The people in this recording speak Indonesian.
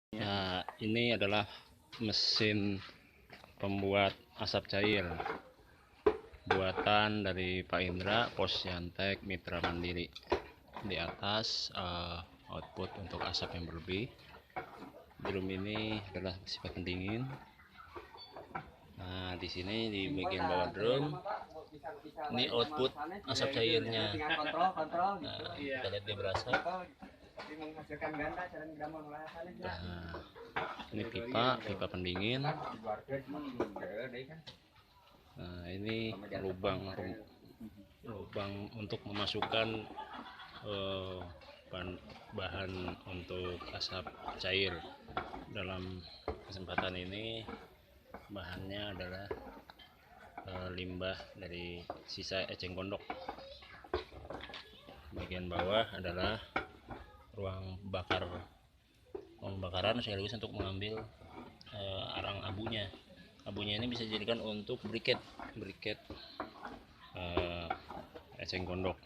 Nah, ini adalah mesin pembuat asap cair buatan dari Pak Indra, Posyantek Mitra Mandiri. Di atas output untuk asap yang berlebih. Drum ini adalah sifat pendingin. Nah, di sini di bagian bawah drum ini output asap cairnya. Nah, kita lihat dia berasap. Nah, ini pipa pendingin. Nah, ini lubang untuk memasukkan bahan untuk asap cair. Dalam kesempatan ini bahannya adalah limbah dari sisa eceng gondok. Bagian bawah adalah ruang pembakaran sekaligus untuk mengambil arang abunya. Abunya ini bisa dijadikan untuk briket eceng gondok.